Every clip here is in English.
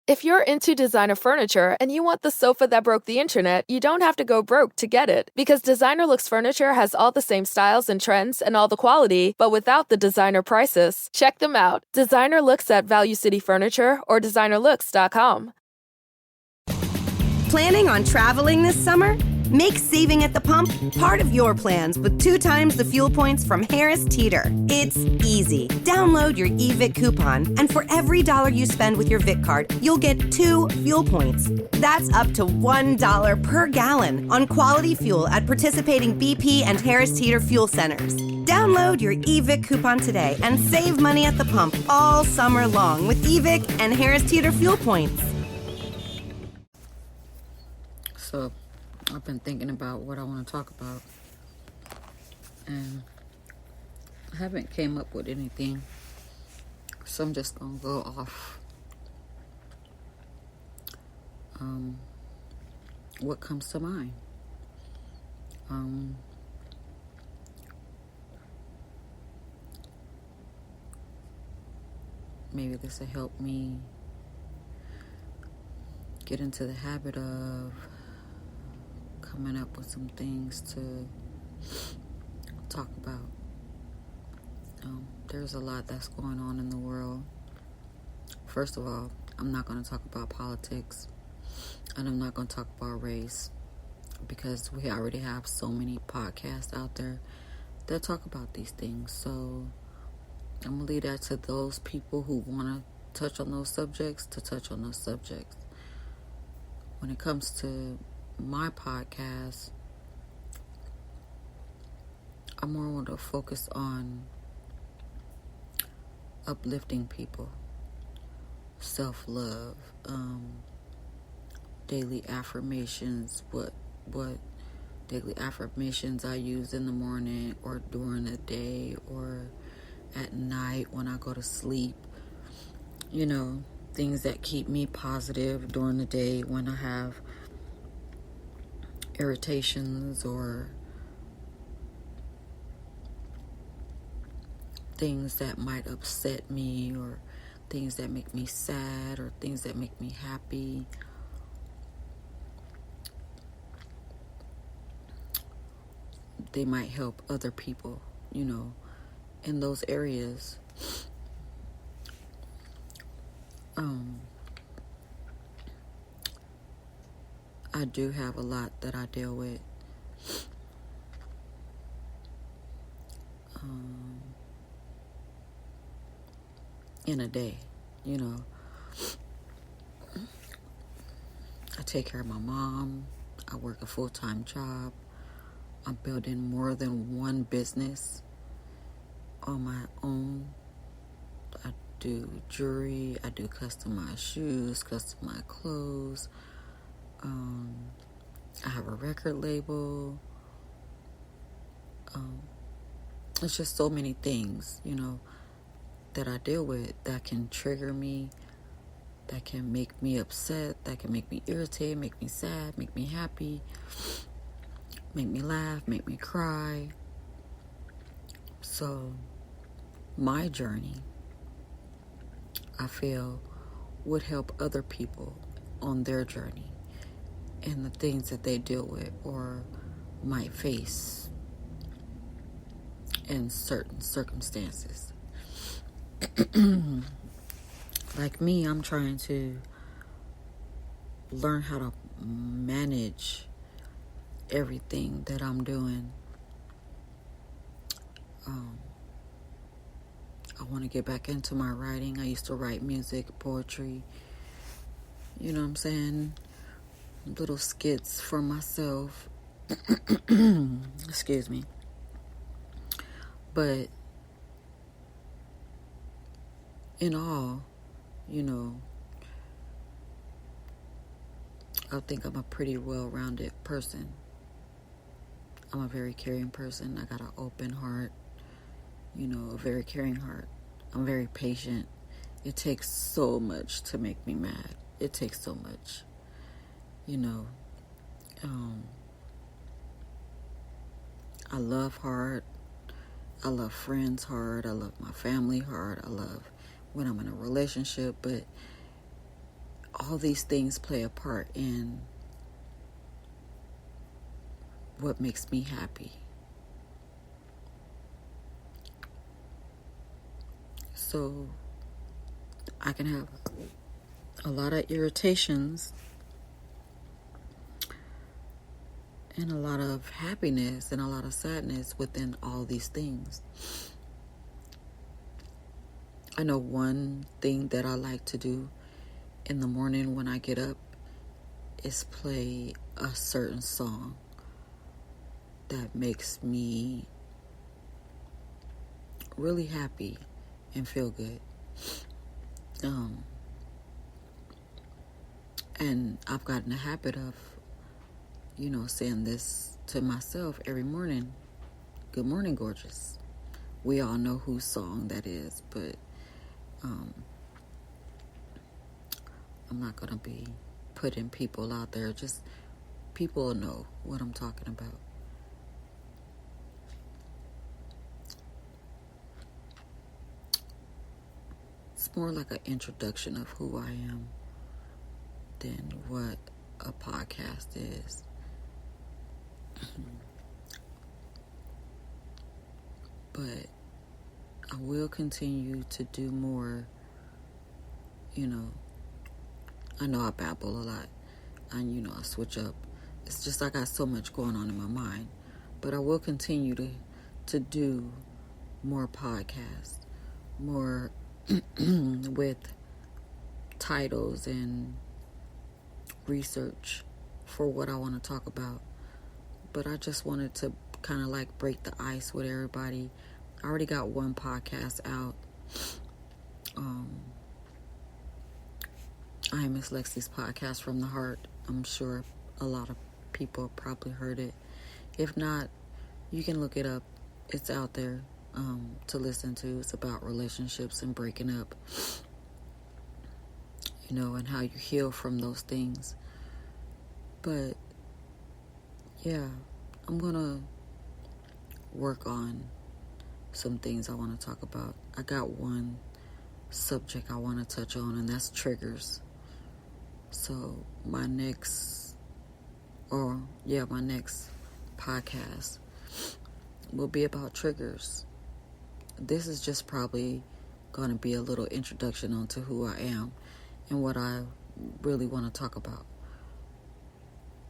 If you're into designer furniture and you want the sofa that broke the internet, you don't have to go broke to get it. Because Designer Looks Furniture has all the same styles and trends and all the quality, but without the designer prices. Check them out. Designer Looks at Value City Furniture or designerlooks.com. Planning on traveling this summer? Make saving at the pump part of your plans with 2 times the fuel points from Harris Teeter. It's easy. Download your eVic coupon, and for every $1 you spend with your Vic card, you'll get 2 fuel points. That's up to $1 per gallon on quality fuel at participating BP and Harris Teeter fuel centers. Download your eVic coupon today and save money at the pump all summer long with eVic and Harris Teeter fuel points. So, I've been thinking about what I want to talk about, and I haven't came up with anything, so I'm just gonna go off what comes to mind. Maybe this will help me get into the habit of coming up with some things to talk about. There's a lot that's going on in the world. First of all, I'm not going to talk about politics, and I'm not going to talk about race, because we already have so many podcasts out there that talk about these things. So I'm going to leave that to those people who want to touch on those subjects to touch on those subjects. When it comes to my podcast, I more want to focus on uplifting people, self-love, daily affirmations, what daily affirmations I use in the morning or during the day or at night when I go to sleep. You know, things that keep me positive during the day when I have irritations or things that might upset me or things that make me sad or things that make me happy. They might help other people, you know, in those areas. I do have a lot that I deal with. In a day, you know. I take care of my mom. I work a full-time job. I'm building more than one business on my own. I do jewelry. I do customized shoes, customized clothes. I have a record label. It's just so many things, you know, that I deal with that can trigger me, that can make me upset, that can make me irritated, make me sad, make me happy, make me laugh, make me cry. So my journey, I feel, would help other people on their journey and the things that they deal with or might face in certain circumstances. Like me, I'm trying to learn how to manage everything that I'm doing. I want to get back into my writing. I used to write music, poetry, you know what I'm saying? Little skits for myself. Excuse me. But in all, you know, I think I'm a pretty well-rounded person. I'm a very caring person. I got an open heart, you know, a very caring heart. I'm very patient. It takes so much to make me mad. It takes so much, you know. I love hard. I love friends hard. I love my family hard. I love when I'm in a relationship, but all these things play a part in what makes me happy. So I can have a lot of irritations and a lot of happiness and a lot of sadness within all these things. I know one thing that I like to do in the morning when I get up is play a certain song that makes me really happy and feel good. And I've gotten a habit of, saying this to myself every morning. Good morning, gorgeous. We all know whose song that is, but I'm not going to be putting people out there. Just people will know what I'm talking about. It's more like an introduction of who I am than what a podcast is. But I will continue to do more, I know I babble a lot, and I switch up. It's just I got so much going on in my mind. But I will continue to do more podcasts, more with titles and research for what I want to talk about. But I just wanted to kind of like break the ice with everybody. I already got one podcast out. I am Miss Lexi's podcast from the heart. I'm sure a lot of people probably heard it. If not, you can look it up. It's out there to listen to. It's about relationships and breaking up, and how you heal from those things. But yeah, I'm gonna work on some things I want to talk about. I got one subject I want to touch on, and that's triggers. So my next podcast will be about triggers. This is just probably going to be a little introduction onto who I am and what I really want to talk about.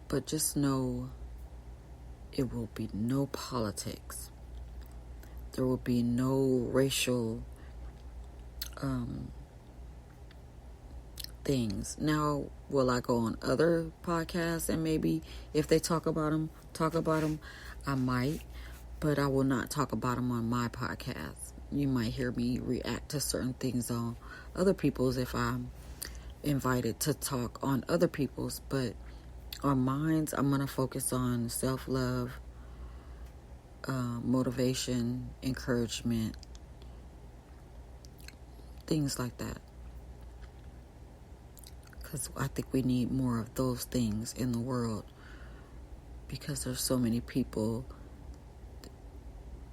But just know it will be no politics. There will be no racial things. Now, will I go on other podcasts and maybe if they talk about them, I might, but I will not talk about them on my podcast. You might hear me react to certain things on other people's if I'm invited to talk on other people's, but on mine, I'm going to focus on self-love, motivation, encouragement, things like that. Because I think we need more of those things in the world, because there's so many people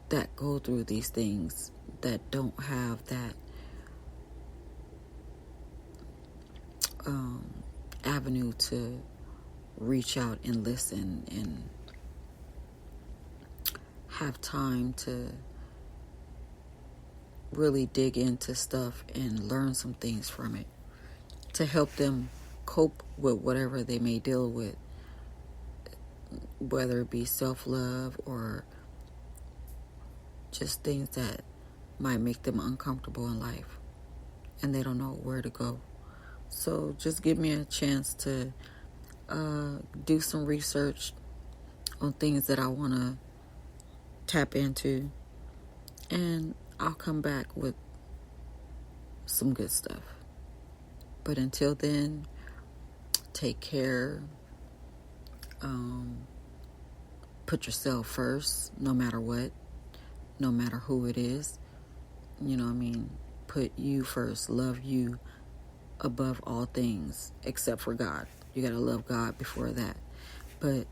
that go through these things that don't have that avenue to reach out and listen and have time to really dig into stuff and learn some things from it to help them cope with whatever they may deal with, whether it be self-love or just things that might make them uncomfortable in life and they don't know where to go. So just give me a chance to do some research on things that I want to tap into, and I'll come back with some good stuff. But until then, take care. Put yourself first, no matter what, no matter who it is. Put you first. Love you above all things, except for God. You got to love God before that. But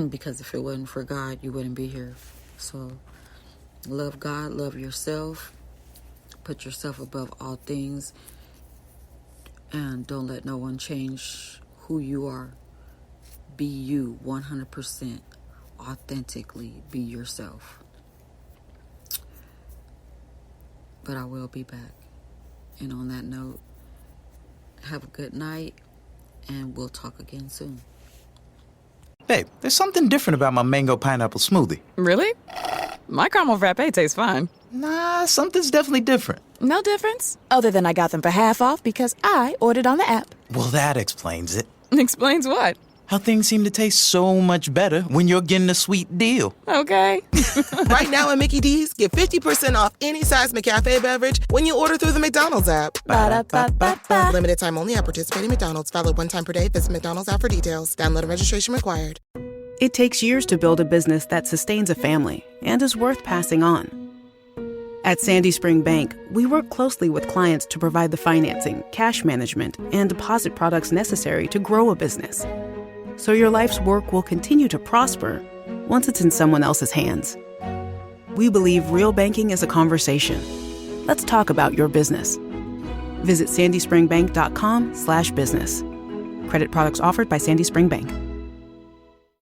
because if it wasn't for God, you wouldn't be here. So love God, love yourself, put yourself above all things. And don't let no one change who you are. Be you 100%. Authentically be yourself. But I will be back. And on that note, have a good night, and we'll talk again soon. Babe, there's something different about my mango pineapple smoothie. Really? My caramel frappe tastes fine. Nah, something's definitely different. No difference? Other than I got them for half off because I ordered on the app. Well, that explains it. Explains what? How things seem to taste so much better when you're getting a sweet deal. Okay. Right now at Mickey D's, get 50% off any size McCafe beverage when you order through the McDonald's app. Ba-da-ba-ba-ba. Limited time only at participating McDonald's. Valid one time per day. Visit McDonald's app for details. Download and registration required. It takes years to build a business that sustains a family and is worth passing on. At Sandy Spring Bank, we work closely with clients to provide the financing, cash management, and deposit products necessary to grow a business, so your life's work will continue to prosper once it's in someone else's hands. We believe real banking is a conversation. Let's talk about your business. Visit sandyspringbank.com/business. Credit products offered by Sandy Spring Bank.